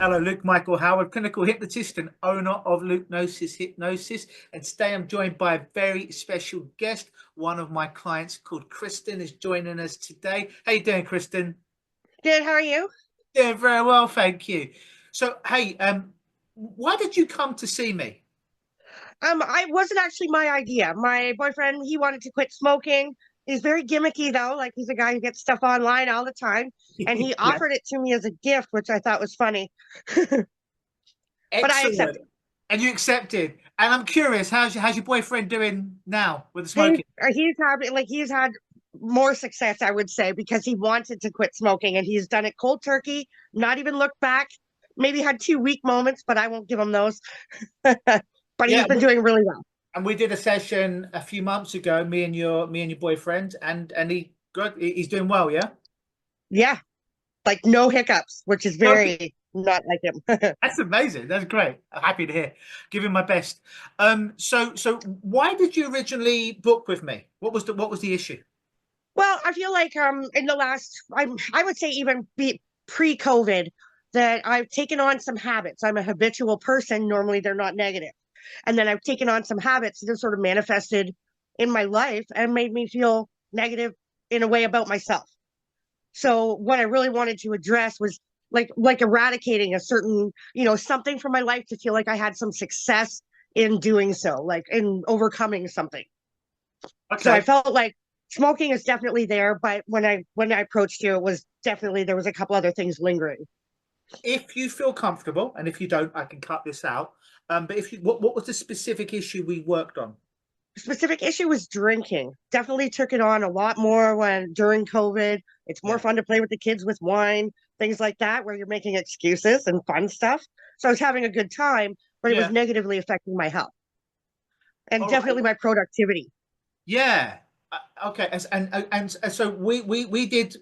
Hello, Luke Michael Howard, clinical hypnotist and owner of Luke Hypnosis. And today I'm joined by a very special guest. One of my clients called Kristen is joining us today. How you doing, Kristen? Good, how are you? Doing very well, thank you. So, hey, why did you come to see me? I wasn't actually my idea. My boyfriend, he wanted to quit smoking. He's very gimmicky though, like he's a guy who gets stuff online all the time. And he Yeah, offered it to me as a gift, which I thought was funny. But I excellent. accepted. And you accepted. And I'm curious, how's your boyfriend doing now with the He's smoking? he's had more success, I would say, because he wanted to quit smoking and he's done it cold turkey, not even looked back. Maybe had two weak moments, but I won't give him those. But Yeah, he's been doing really well. and we did a session a few months ago, me and your boyfriend, and he's doing well, yeah. Yeah, like no hiccups, which is Okay, very not like him. that's amazing. That's great. I'm happy to hear. Give him my best. So why did you originally book with me? What was the issue? Well, I feel like in the last I would say even pre-COVID that I've taken on some habits. I'm a habitual person. Normally they're not negative. And then I've taken on some habits that have sort of manifested in my life and made me feel negative in a way about myself. So what I really wanted to address was like eradicating a certain, something from my life to feel like I had some success in doing so, like in overcoming something. So I Okay. felt like smoking is definitely there, but when I approached you, it was definitely there was a couple other things lingering. If you feel comfortable, and if you don't, I can cut this out. But if you, what was the specific issue we worked on? Specific issue was drinking. Definitely took it on a lot more when during COVID. It's more Yeah. fun to play with the kids with wine, things like that, where you're making excuses and fun stuff. So I was having a good time, but it was Yeah. negatively affecting my health and All right. definitely my productivity. Yeah. Okay. And so we did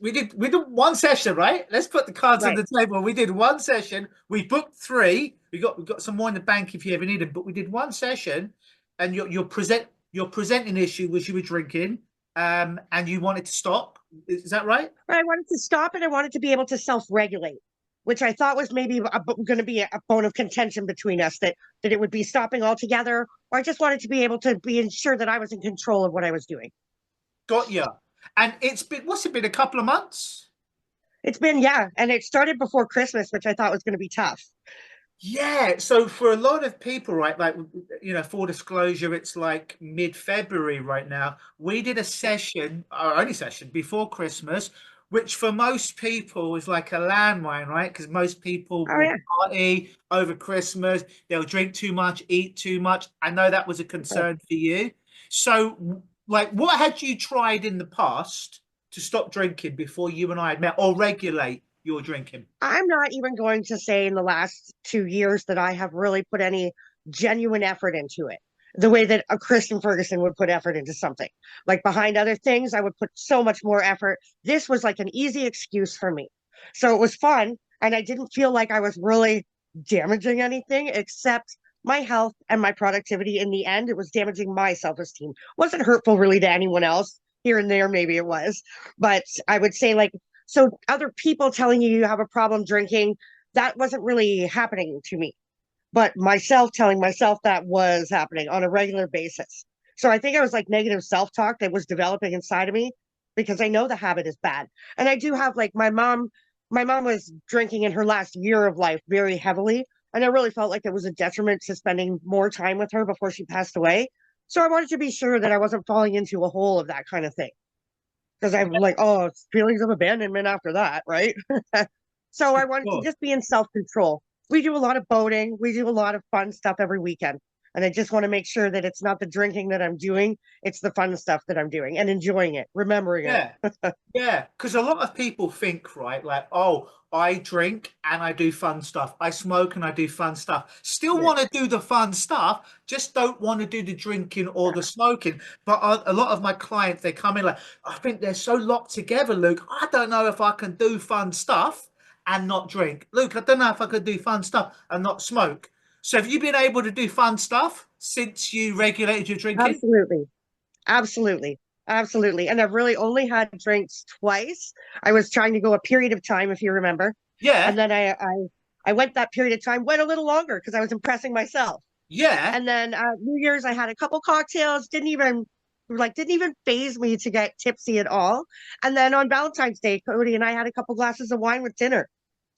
one session, right? Let's put the cards on Right. the table. We did one session. We booked three. We got some more in the bank if you ever need them. But we did one session, and your presenting issue was you were drinking, and you wanted to stop. Is that right? I wanted to stop and I wanted to be able to self-regulate, which I thought was maybe going to be a bone of contention between us that it would be stopping altogether, or I just wanted to be able to be sure that I was in control of what I was doing. Got you. And it's been what's it been a couple of months? It's been yeah, and it started before Christmas, which I thought was going to be tough. Yeah, so for a lot of people, right, like full disclosure, it's like mid-February right now. We did a session, our only session before Christmas, which for most people is like a landmine, right? Because most people Oh will yeah. party over Christmas, they'll drink too much, eat too much. I know that was a concern for you. So, like, what had you tried in the past to stop drinking before you and I had met, or regulate your drinking? I'm not even going to say in the last 2 years that I have really put any genuine effort into it. The way that a Kristen Ferguson would put effort into something. Like behind other things, I would put so much more effort. This was like an easy excuse for me. So it was fun. And I didn't feel like I was really damaging anything except my health and my productivity. In the end, it was damaging my self-esteem. Wasn't hurtful really to anyone else. Here and there, maybe it was. But I would say like so other people telling you have a problem drinking, that wasn't really happening to me. But myself telling myself that was happening on a regular basis. So I think I was like negative self-talk that was developing inside of me because I know the habit is bad. And I do have like my mom was drinking in her last year of life very heavily. And I really felt like it was a detriment to spending more time with her before she passed away. So I wanted to be sure that I wasn't falling into a hole of that kind of thing because I'm like, oh, feelings of abandonment after that, right? So I wanted to Sure. just be in self control. We do a lot of boating, we do a lot of fun stuff every weekend. And I just want to make sure that it's not the drinking that I'm doing, it's the fun stuff that I'm doing and enjoying it, remembering it. Yeah. Yeah, because a lot of people think, right, like, oh, I drink and I do fun stuff. I smoke and I do fun stuff. Still Yeah. want to do the fun stuff, just don't want to do the drinking or the smoking. But a lot of my clients, they come in like, I think they're so locked together, Luke. I don't know if I can do fun stuff and not drink. Luke, I don't know if I could do fun stuff and not smoke. So have you been able to do fun stuff since you regulated your drinking? Absolutely. Absolutely. Absolutely. And I've really only had drinks twice. I was trying to go a period of time, if you remember. Yeah. And then I I went that period of time, went a little longer because I was impressing myself. Yeah. And then New Year's, I had a couple cocktails, didn't even phase me to get tipsy at all. And then on Valentine's Day, Cody and I had a couple glasses of wine with dinner.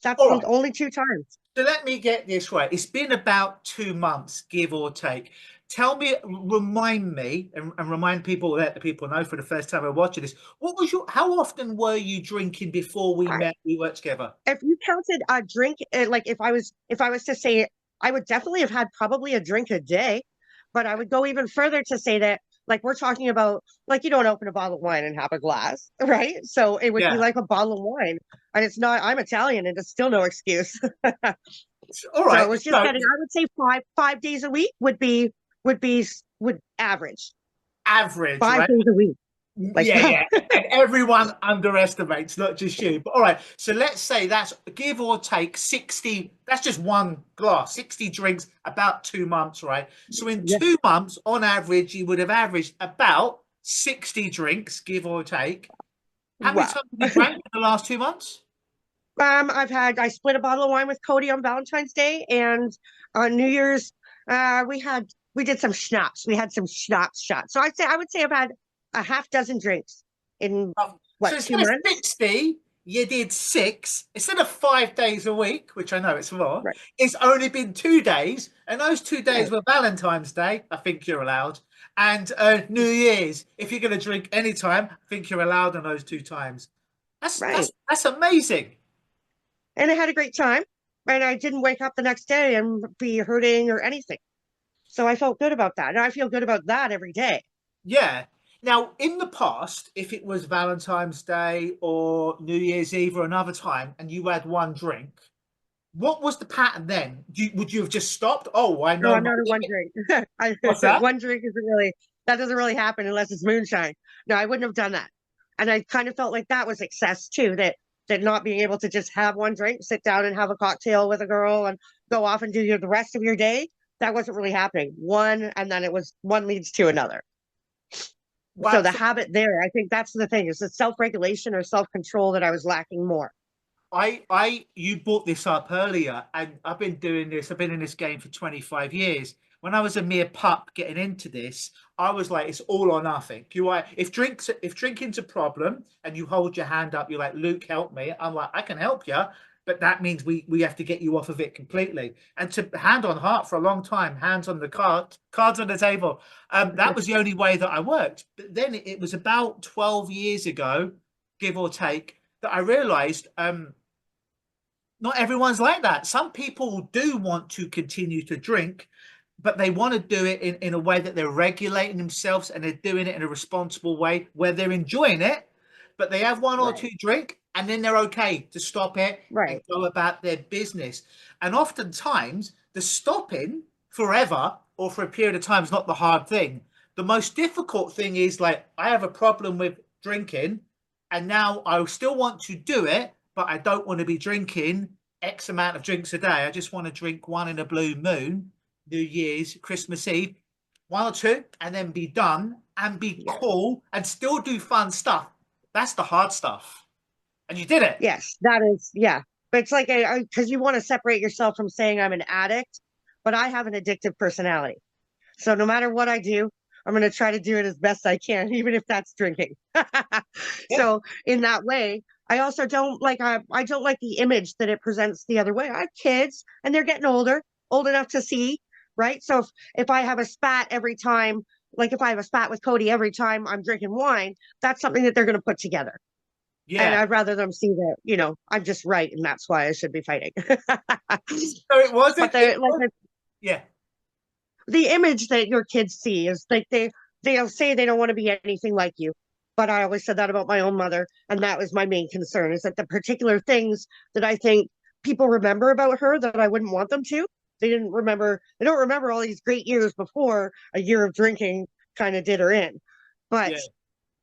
That's All the right. only two times. So let me get this right. It's been about 2 months, give or take. Tell me, remind me, and remind people, let the people know for the first time I'm watching this. How often were you drinking before we I, met, we worked together? if you counted a drink, like if I was to say, I would definitely have had probably a drink a day, but I would go even further to say that, like, we're talking about, like, you don't open a bottle of wine and have a glass, right? So it would be Yeah. like a bottle of wine, and it's not. I'm Italian, and it's still no excuse. All So it right. was just So getting. I would say five days a week would average average, five right? days a week. Like Yeah, yeah. And everyone underestimates, not just you. But all right, so let's say that's give or take 60, that's just one glass, 60 drinks, about 2 months, right? So in yeah, 2 months, on average, you would have averaged about 60 drinks, give or take. How many wow. times have you drank in the last 2 months? I split a bottle of wine with Cody on Valentine's Day, and on New Year's, we did some schnapps. We had some schnapps shots. So I would say I've had a half dozen drinks in So what, two instead of months? 60, you did six. Instead of 5 days a week, which I know it's more, Right, it's only been 2 days. And those 2 days right, were Valentine's Day, I think you're allowed. And New Year's. If you're going to drink anytime, I think you're allowed on those 2 times. That's right. that's that's amazing. And I had a great time, and I didn't wake up the next day and be hurting or anything. So I felt good about that, and I feel good about that every day. Yeah. Now, in the past, if it was Valentine's Day or New Year's Eve or another time and you had one drink, what was the pattern then? Would you have just stopped? Oh, I No, know I'm my not a one limit. drink. What's that? One drink isn't really that doesn't really happen unless it's moonshine. No, I wouldn't have done that. And I kind of felt like that was excess too, that not being able to just have one drink, sit down and have a cocktail with a girl and go off and do the rest of your day, that wasn't really happening. One, and then it was one leads to another. So Well, the habit there, I think that's the thing, is the self-regulation or self-control that I was lacking more. you brought this up earlier, and I've been doing this. I've been in this game for 25 years. When I was a mere pup getting into this, I was like, it's all or nothing. If drinking's a problem, and you hold your hand up, you're like, Luke, help me. I'm like, I can help you, but that means we have to get you off of it completely. And to hand on heart for a long time, hands on the cards on the table. That was the only way that I worked. But then it was about 12 years ago, give or take, that I realized not everyone's like that. Some people do want to continue to drink, but they want to do it in a way that they're regulating themselves and they're doing it in a responsible way where they're enjoying it, but they have one or Right, two drink and then they're okay to stop it and right. go about their business. And oftentimes, the stopping forever or for a period of time is not the hard thing. The most difficult thing is like, I have a problem with drinking and now I still want to do it, but I don't want to be drinking X amount of drinks a day. I just want to drink one in a blue moon, New Year's, Christmas Eve, one or two, and then be done and be Yeah. cool and still do fun stuff. That's the hard stuff. And you did it. Yes, that is, yeah. But it's like, because you want to separate yourself from saying I'm an addict, but I have an addictive personality. So no matter what I do, I'm going to try to do it as best I can, even if that's drinking. Yeah. So in that way, I also I don't like the image that it presents the other way. I have kids and they're getting older, old enough to see, right? So if I have a spat every time, like if I have a spat with Cody every time I'm drinking wine, that's something that they're going to put together. And Yeah. I'd rather them see that, I'm just right and that's why I should be fighting. So it But wasn't, it like was, yeah. the image that your kids see is like they'll say they don't want to be anything like you. But I always said that about my own mother, and that was my main concern, is that the particular things that I think people remember about her that I wouldn't want them to. They don't remember all these great years before a year of drinking kind of did her in. But Yeah.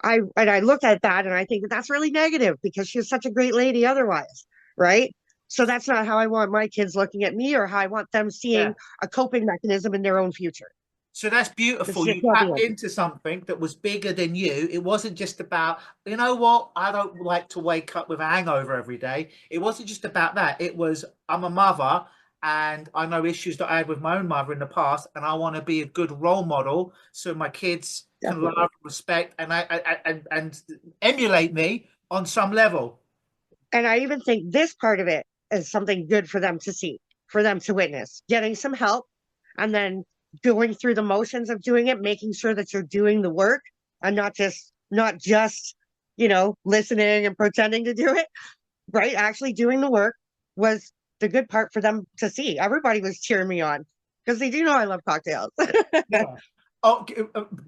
I look at that and I think that's really negative because she was such a great lady otherwise, right? So that's not how I want my kids looking at me or how I want them Yeah. seeing a coping mechanism in their own future. So that's It's beautiful. just You not tapped being. into something that was bigger than you. It wasn't just about, you know what, I don't like to wake up with a hangover every day. It wasn't just about that. It was, I'm a mother and I know issues that I had with my own mother in the past, and I want to be a good role model so my kids can love, Definitely. respect, and emulate me on some level. And I even think this part of it is something good for them to see, for them to witness, getting some help and then going through the motions of doing it, making sure that you're doing the work and not just, listening and pretending to do it, right? Actually doing the work was the good part for them to see. Everybody was cheering me on because they do know I love cocktails. Yeah. Oh,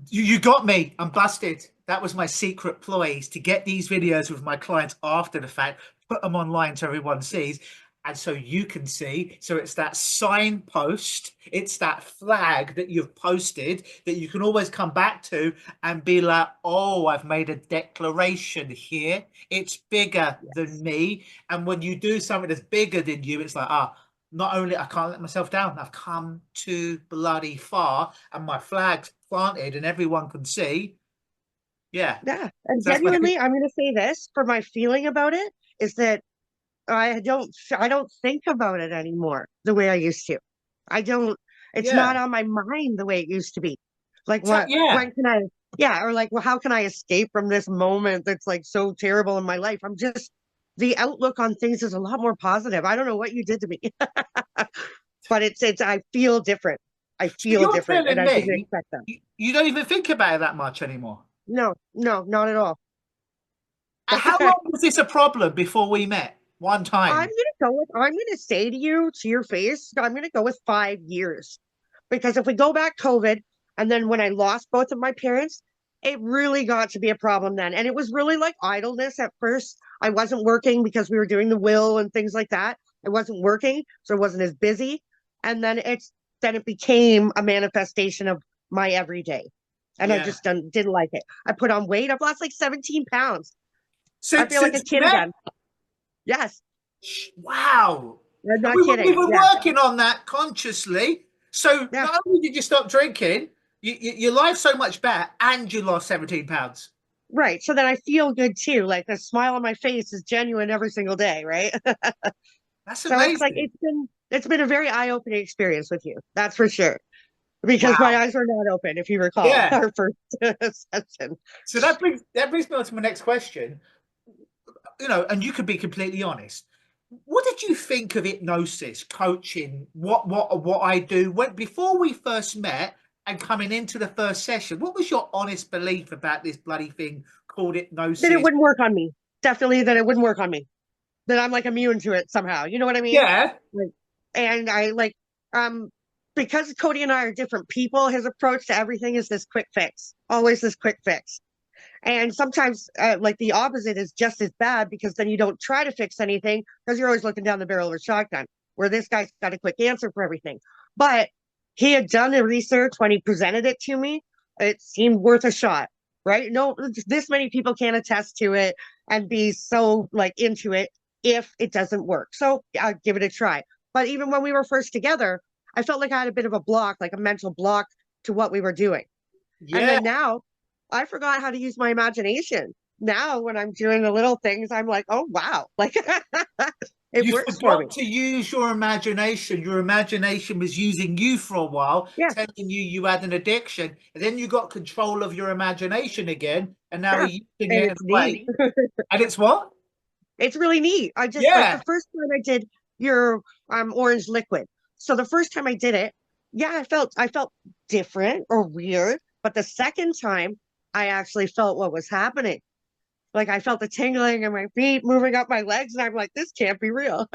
you got me. I'm busted. That was my secret ploy, is to get these videos with my clients after the fact, put them online so everyone sees, and so you can see. So it's that signpost, it's that flag that you've posted that you can always come back to and be like, oh, I've made a declaration here. It's bigger than Yes. me. And when you do something that's bigger than you, it's like, ah, not only I can't let myself down, I've come too bloody far, and my flag's planted, and everyone can see. Yeah, Yeah. And so that's my genuinely, I'm going to say this for my feeling about it is that I don't think about it anymore the way I used to. I don't it's yeah, not on my mind the way it used to be. Like what yeah. when can I yeah, or like well how can I escape from this moment that's like so terrible in my life? I'm just the outlook on things is a lot more positive. I don't know what you did to me, but it's I feel different. I So feel you're different and telling I didn't me expect them. you don't even think about it that much anymore. No, no, not at all. And how long was this a problem before we met? One time. I'm gonna say to you to your face, I'm gonna go with 5 years. Because if we go back COVID, and then when I lost both of my parents, it really got to be a problem then. And it was really like idleness at first. I wasn't working because we were doing the will and things like that. I wasn't working, so I wasn't as busy. And then it became a manifestation of my everyday. And I Yeah. just didn't like it. I put on weight. I've lost like 17 pounds. I feel like a Since we kid met. again. Yes. Wow. I'm And not we weren't kidding. even Yeah. working on that consciously. So Yeah. not only did you stop drinking, your life's so much better, and you lost 17 pounds. Right. So then I feel good too. Like the smile on my face is genuine every single day, right? That's So it's like amazing. it's been a very eye-opening experience with you. That's for sure. Because my Wow. eyes were not open, if you recall Yeah. our first session. So that brings me on to my next question. And you could be completely honest. What did you think of hypnosis, coaching, what I do when before we first met and coming into the first session? What was your honest belief about this bloody thing called That it hypnosis? wouldn't work on me. Definitely that it wouldn't work on me. That I'm like immune to it somehow. You know what I mean? Yeah, Like, and I like um because Cody and I are different people, his approach to everything is this quick fix. Always this quick fix. And sometimes, like the opposite is just as bad because then you don't try to fix anything because you're always looking down the barrel of a shotgun. Where this guy's got a quick answer for everything. But he had done the research when he presented it to me. It seemed worth a shot, right? No, this many people can't attest to it and be so like into it if it doesn't work. So I'll give it a try. But even when we were first together, I felt like I had a bit of a block, like a mental block to what we were doing. And yeah. then now I forgot how to use my imagination. Now, when I'm doing the little things, I'm like, oh, wow. Like it You works for me. forgot to use your imagination. Your imagination was using you for a while, Yeah. telling you had an addiction. And then you got control of your imagination again, and now Yeah. you're using And it in it's a neat. way. And it's what? It's really neat. I just like the Yeah. first time I did your orange liquid. So the first time I did it, yeah, I felt different or weird. But the second time, I actually felt what was happening. Like I felt the tingling in my feet, moving up my legs, and I'm like, this can't be real.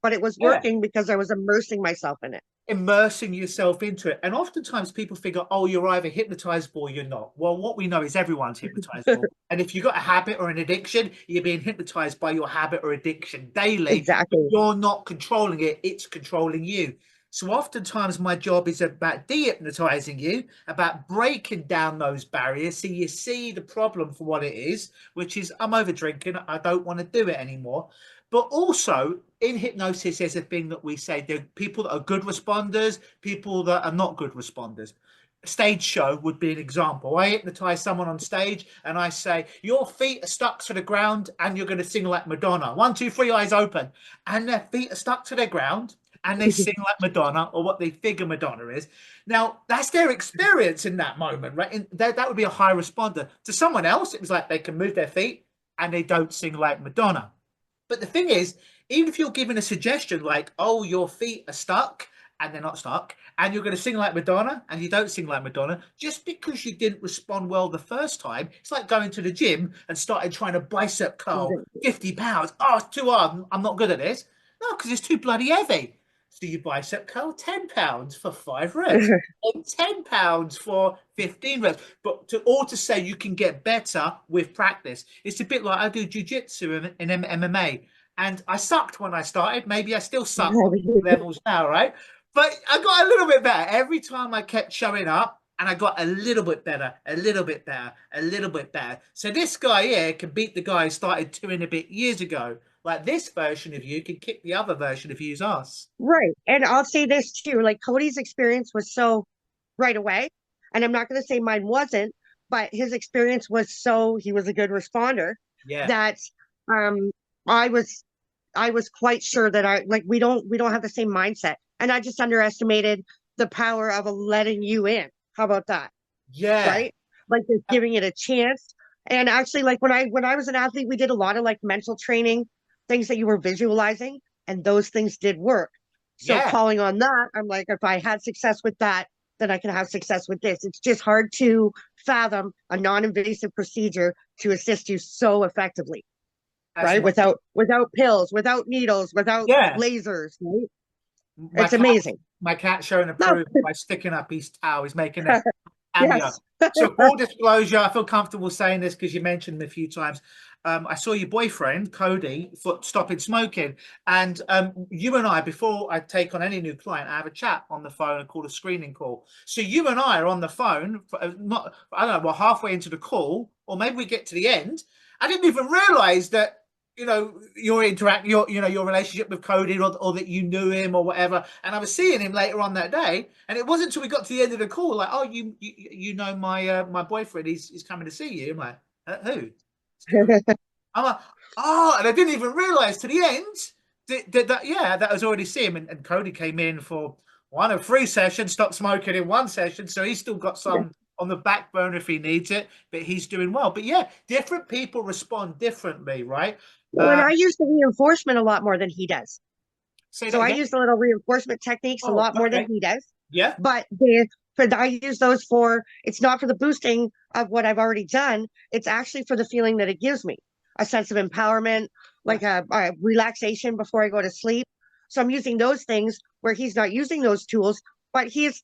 But it was Yeah. working because I was immersing myself in it. Immersing yourself into it. And oftentimes people figure, oh, you're either hypnotizable or you're not. Well, what we know is everyone's hypnotizable. And if you've got a habit or an addiction, you're being hypnotized by your habit or addiction daily. But Exactly. you're not controlling it, it's controlling you. So oftentimes my job is about de-hypnotizing you, about breaking down those barriers so you see the problem for what it is, which is I'm over drinking, I don't want to do it anymore. But also in hypnosis, there's a thing that we say there are people that are good responders, people that are not good responders. Stage show would be an example. I hypnotize someone on stage and I say, your feet are stuck to the ground and you're going to sing like Madonna. One, two, three, eyes open. And their feet are stuck to the ground and they sing like Madonna or what they figure Madonna is. Now, that's their experience in that moment, right? And that would be a high responder. To someone else, it was like they can move their feet and they don't sing like Madonna. But the thing is, even if you're given a suggestion like, oh, your feet are stuck and they're not stuck, and you're going to sing like Madonna and you don't sing like Madonna, just because you didn't respond well the first time, it's like going to the gym and started trying to bicep curl 50 pounds. Oh, it's too hard. I'm not good at this. No, because it's too bloody heavy. So you bicep curl 10 pounds for 5 reps and 10 pounds for 15 reps. But to say you can get better with practice, it's a bit like I do jujitsu and MMA. And I sucked when I started. Maybe I still suck on levels now, right? But I got a little bit better every time I kept showing up. And I got a little bit better, a little bit better, a little bit better. So this guy here can beat the guy who started 2 and a bit years ago. Like this version of you can kick the other version of you's ass. Right. And I'll say this too, like Cody's experience was so right away. And I'm not going to say mine wasn't, but his experience was so he was a good responder Yeah. that um I was I was quite sure that I like we don't have the same mindset. And I just underestimated the power of letting you in. How about that? Yeah. Right? Like just giving it a chance. And actually, like when I was an athlete, we did a lot of like mental training, things that you were visualizing, and those things did work. So Yeah. calling on that, I'm like, if I had success with that, then I can have success with this. It's just hard to fathom a non-invasive procedure to assist you so effectively, As right? my Without pills, without needles, without yeah. lasers, right? My It's cat amazing. my cat showing No, approval by sticking up his towel. He's making a cameo. yes. So, full disclosure, I feel comfortable saying this because you mentioned him a few times. I saw your boyfriend, Cody, for stopping smoking. And you and I, before I take on any new client, I have a chat on the phone and call a screening call. So, you and I are on the phone, for, not, I don't know, we're halfway into the call, or maybe we get to the end. I didn't even realize that your relationship with Cody, or that you knew him or whatever. And I was seeing him later on that day, and it wasn't until we got to the end of the call, like, oh, you know my boyfriend, he's coming to see you. I'm like, who? It's Cody. I'm like, oh, and I didn't even realize to the end that I was already seeing him, and Cody came in for one of 3 sessions, stopped smoking in one session, so he's still got some on the back burner if he needs it, but he's doing well. But yeah, different people respond differently, right? When Um, I use the reinforcement a lot more than he does. Say So that I again. use the little reinforcement techniques a Oh, lot more than okay. he does. Yeah, But I use those for, it's not for the boosting of what I've already done. It's actually for the feeling that it gives me a sense of empowerment, yeah, like a relaxation before I go to sleep. So I'm using those things where he's not using those tools, but he's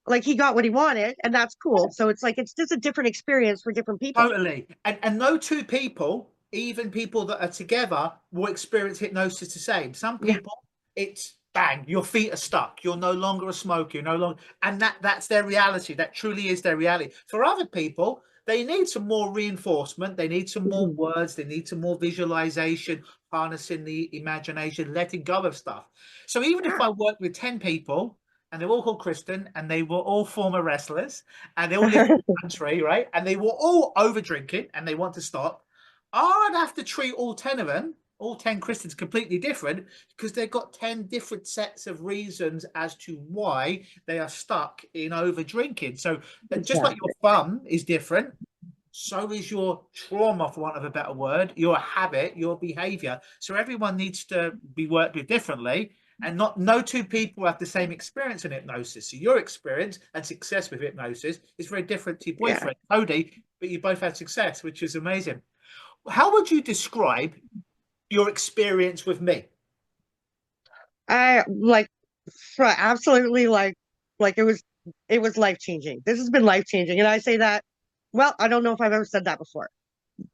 like, he got what he wanted, and that's cool. So it's like, it's just a different experience for different people. totally. And no two people, even people that are together, will experience hypnosis the same. Some Yeah. people, it's bang, your feet are stuck. You're no longer a smoker. You're no longer, and that's their reality. That truly is their reality. For other people, they need some more reinforcement. They need some more Mhm. words. They need some more visualization, harnessing the imagination, letting go of stuff. So even if Yeah. I work with 10 people and they're all called Kristen and they were all former wrestlers and they all live in the country, right? And they were all over drinking and they want to stop, I'd have to treat all 10 of them, all 10 Christians, completely different because they've got 10 different sets of reasons as to why they are stuck in over drinking. So just like your Exactly. fun is different, so is your trauma, for want of a better word, your habit, your behavior. So everyone needs to be worked with differently. And not no two people have the same experience in hypnosis. So your experience and success with hypnosis is very different to your Yeah. boyfriend, Cody, but you both had success, which is amazing. How would you describe your experience with me? I like absolutely like it was life changing. This has been life changing. And I say that, well, I don't know if I've ever said that before.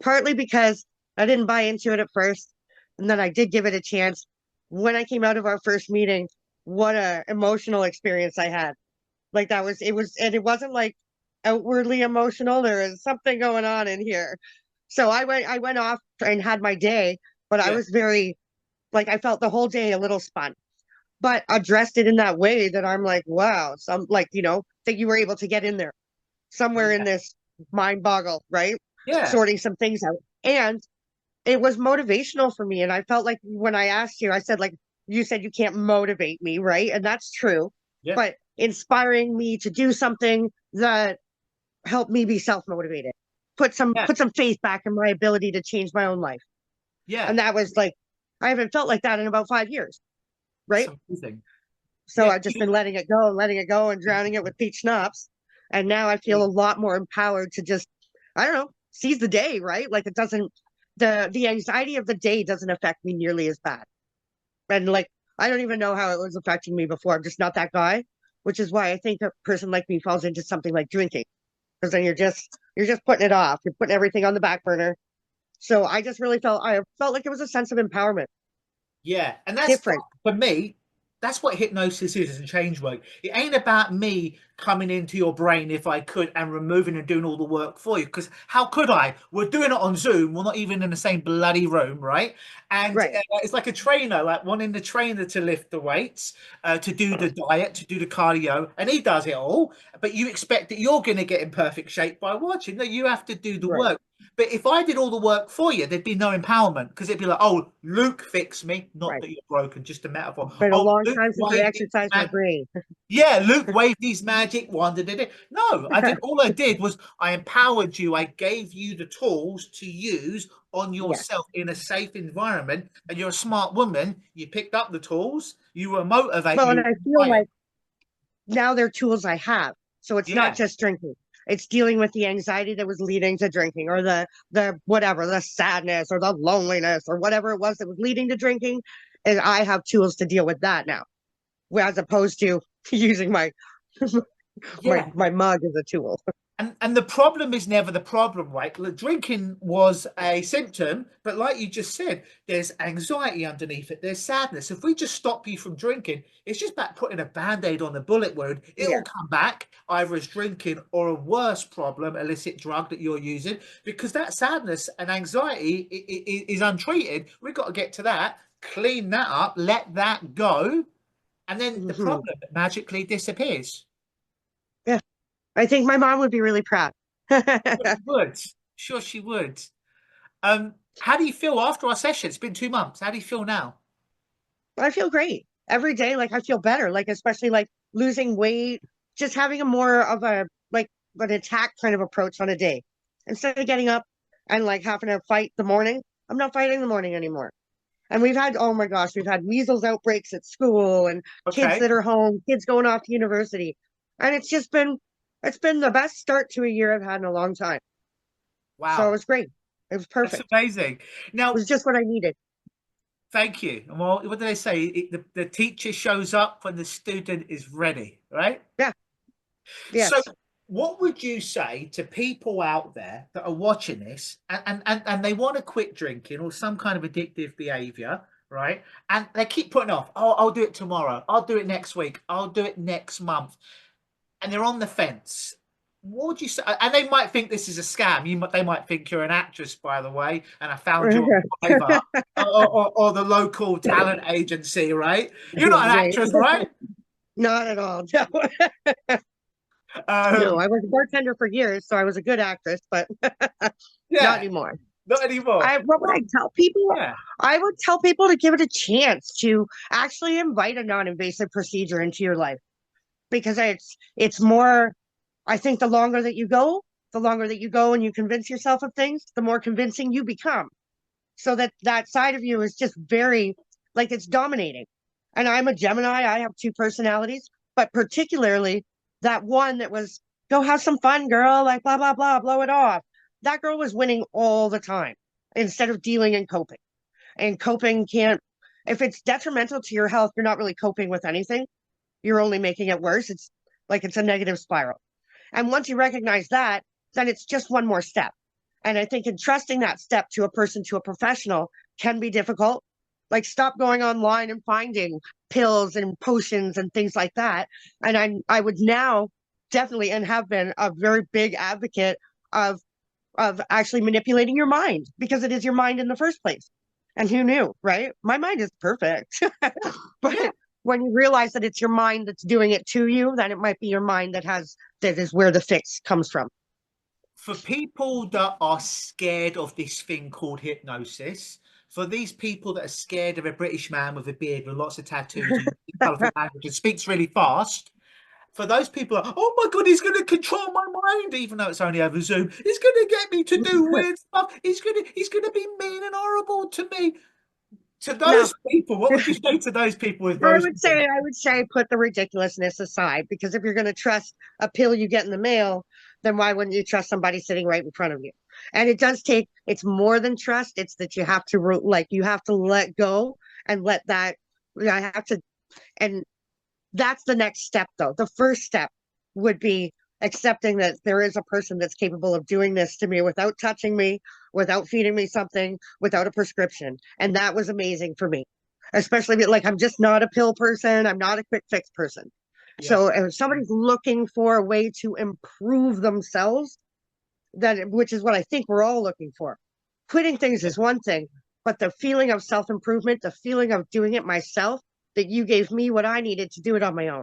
Partly because I didn't buy into it at first, and then I did give it a chance. When I came out of our first meeting, what a emotional experience I had. Like and it wasn't like outwardly emotional. There was something going on in here. So I went off and had my day, but I Yeah, was very Like I felt the whole day a little spun, but addressed it in that way that I'm like, wow, some like, that you were able to get in there somewhere in Yeah. this mind boggle, right? Yeah. Sorting some things out. And it was motivational for me. And I felt like when I asked you, I said, like, you said you can't motivate me, right? And that's true. Yeah. But inspiring me to do something that helped me be self-motivated, Yeah. put some faith back in my ability to change my own life. Yeah. And that was like, I haven't felt like that in about 5 years, That's right? amazing. So Yeah. I've just been letting it go and drowning it with peach schnapps. And now I feel a lot more empowered to just, I don't know, seize the day, right? Like it doesn't, the anxiety of the day doesn't affect me nearly as bad. And like, I don't even know how it was affecting me before. I'm just not that guy, which is why I think a person like me falls into something like drinking, because then you're just putting it off. You're putting everything on the back burner. So I felt like it was a sense of empowerment. Yeah, and that's Different. for me. That's what hypnosis is and change work. It ain't about me coming into your brain if I could and removing and doing all the work for you. Because how could I? We're doing it on Zoom. We're not even in the same bloody room, right? And Right. it's like a trainer, like wanting the trainer to lift the weights, to do the diet, to do the cardio, and he does it all. But you expect that you're going to get in perfect shape by watching. No, you have to do the Right. work. But if I did all the work for you, there'd be no empowerment because it'd be like, oh, Luke fixed me. Not Right. that you're broken, just a metaphor. Been a Oh, long Luke time since I waved his exercised my mag- brain. yeah, Luke waved his magic wand and did it. No, I did. All I did was I empowered you. I gave you the tools to use on Yes. yourself in a safe environment. And you're a smart woman. You picked up the tools. You were motivated. Well, You and were I feel inspired. like now they're tools I have. So it's not Yeah, just drinking. It's dealing with the anxiety that was leading to drinking or the whatever, the sadness or the loneliness or whatever it was that was leading to drinking. And I have tools to deal with that now, as opposed to using yeah. my mug as a tool. And the problem is never the problem, right? The drinking was a symptom, but like you just said, there's anxiety underneath it. There's sadness. If we just stop you from drinking, it's just about putting a band-aid on the bullet wound. It'll Yeah. come back either as drinking or a worse problem, illicit drug that you're using, because that sadness and anxiety is untreated. We've got to get to that, clean that up, let that go, and then the Hmm. problem magically disappears. Yeah. I think my mom would be really proud. Sure she would. Sure she would. How do you feel after our session? It's been 2 months. How do you feel now? I feel great every day. Like I feel better. Like especially like losing weight, just having a more of a like an attack kind of approach on a day. Instead of getting up and like having to fight the morning, I'm not fighting the morning anymore. And we've had, oh my gosh, we've had measles outbreaks at school and kids Okay. that are home, kids going off to university. And it's been the best start to a year I've had in a long time. So it Wow. was great. It was That's perfect. amazing. It Now, was just what I needed. thank you. Well, what do they say? The teacher shows up when the student is ready, right? Yeah. So, Yes. what would you say to people out there that are watching this and they want to quit drinking or some kind of addictive behavior, right? And they keep putting off, oh, I'll do it tomorrow. I'll do it next week. I'll do it next month. And they're on the fence. What would you say? And they might think this is a scam. They might think you're an actress, by the way, and I found you on Fiverr or the local talent agency, right? You're not an Right. actress, right? Not at all. No. No, Um, I was a bartender for years, so I was a good actress, but not yeah, anymore. not anymore. I what would I Well, tell people? yeah. I would tell people to give it a chance to actually invite a non-invasive procedure into your life because it's more I think the longer that you go and you convince yourself of things, the more convincing you become. So that side of you is just very like it's dominating. And I'm a Gemini. I have two personalities, but particularly that one that was go have some fun, girl, like blah blah blah, blow it off. That girl was winning all the time instead of dealing and coping. And coping can't if it's detrimental to your health, you're not really coping with anything. You're only making it worse. It's like it's a negative spiral. And once you recognize that, then it's just one more step. And I think entrusting that step to a person, to a professional, can be difficult. Like stop going online and finding pills and potions and things like that. And I would now definitely and have been a very big advocate of actually manipulating your mind because it is your mind in the first place. And who knew, right? My mind is perfect. Yeah. But when you realize that it's your mind that's doing it to you, then it might be your mind that is where the fix comes from. For people that are scared of this thing called hypnosis, for these people that are scared of a British man with a beard with lots of tattoos and colourful language and speaks really fast, for those people, oh my god, he's going to control my mind, even though it's only over Zoom. He's going to get me to do weird stuff. He's going to be mean and horrible to me. To No, those people, what would you say to those people with I rose? would say put the ridiculousness aside, because if you're going to trust a pill you get in the mail, then why wouldn't you trust somebody sitting right in front of you? And it does take, it's more than trust. It's that you have to you have to let go and let that. I have to, and that's the next step though. The first step would be accepting that there is a person that's capable of doing this to me without touching me, without feeding me something, without a prescription. And that was amazing for me. Especially like I'm just not a pill person, I'm not a quick fix person. Yeah, So if somebody's looking for a way to improve themselves, that which is what I think we're all looking for. Quitting things is one thing, but the feeling of self-improvement, the feeling of doing it myself, that you gave me what I needed to do it on my own.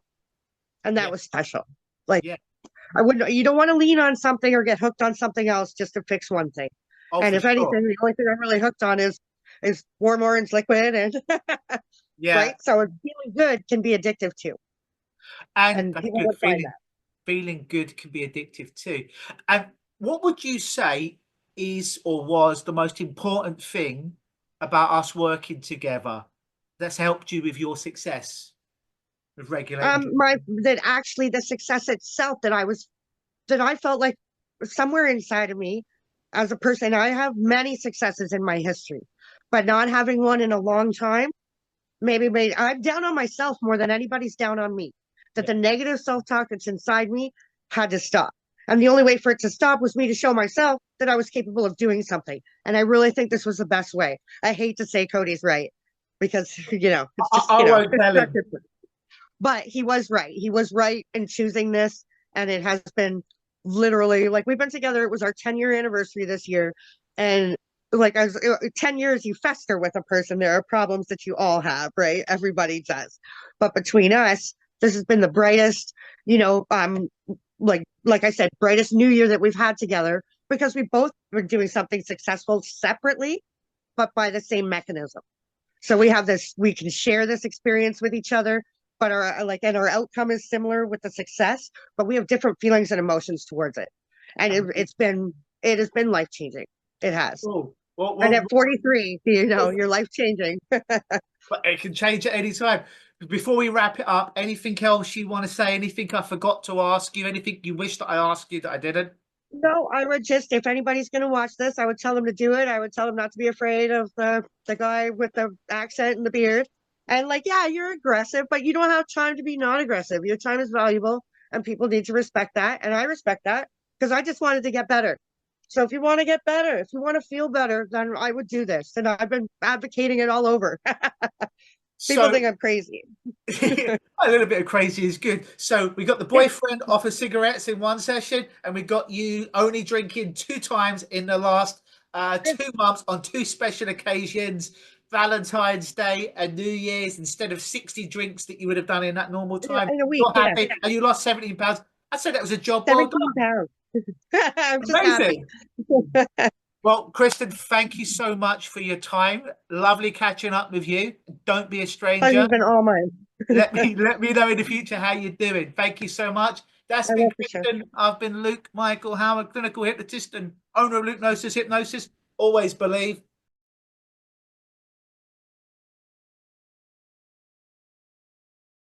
And that yeah, was special. Like yeah. I wouldn't, you don't want to lean on something or get hooked on something else just to fix one thing. Oh, And for if sure. anything, the only thing I'm really hooked on is warm orange liquid and Yeah, right. So feeling good can be addictive too. and And that's people good. would find that. Feeling good can be addictive too. And what would you say is or was the most important thing about us working together that's helped you with your success with regulating My drinking? that actually the success itself that I felt like somewhere inside of me as a person, I have many successes in my history, but not having one in a long time maybe made I'm down on myself more than anybody's down on me. That Yeah, the negative self-talk that's inside me had to stop. And the only way for it to stop was me to show myself that I was capable of doing something. And I really think this was the best way. I hate to say Cody's right because, it's just, I won't it's tell not him. good. But he was right. He was right in choosing this. And it has been literally like we've been together. It was our 10-year anniversary this year. And like as 10 years, you fester with a person. There are problems that you all have, right? Everybody does. But between us, this has been the brightest, you know, like I said, brightest new year that we've had together because we both were doing something successful separately, but by the same mechanism. So we have this, we can share this experience with each other, but and our outcome is similar with the success, but we have different feelings and emotions towards it. And it has been life changing. It has. Oh, And at 43, you're life changing. but it can change at any time. Before we wrap it up, anything else you want to say? Anything I forgot to ask you? Anything you wish that I asked you that I didn't? No, I would just, if anybody's going to watch this, I would tell them to do it. I would tell them not to be afraid of the guy with the accent and the beard. And like, yeah, you're aggressive, but you don't have time to be non-aggressive. Your time is valuable, and people need to respect that. And I respect that because I just wanted to get better. So if you want to get better, if you want to feel better, then I would do this. And I've been advocating it all over. People So think I'm crazy. a little bit of crazy is good. So we got the boyfriend offer cigarettes in one session, and we got you only drinking two times in the last 2 months on two special occasions, Valentine's Day and New Year's, instead of 60 drinks that you would have done in that normal time. In a week, You're yeah, happy, and you lost 17 pounds. I'd say that was a job well 17 done. pounds. I'm just happy. Amazing. Well, Kristen, thank you so much for your time. Lovely catching up with you. Don't be a stranger. Pleasure's been all mine. Let me know in the future how you're doing. Thank you so much. That's I been will for sure. Kristen. I've been Luke Michael Howard, clinical hypnotist and owner of Luke Hypnosis. Always believe.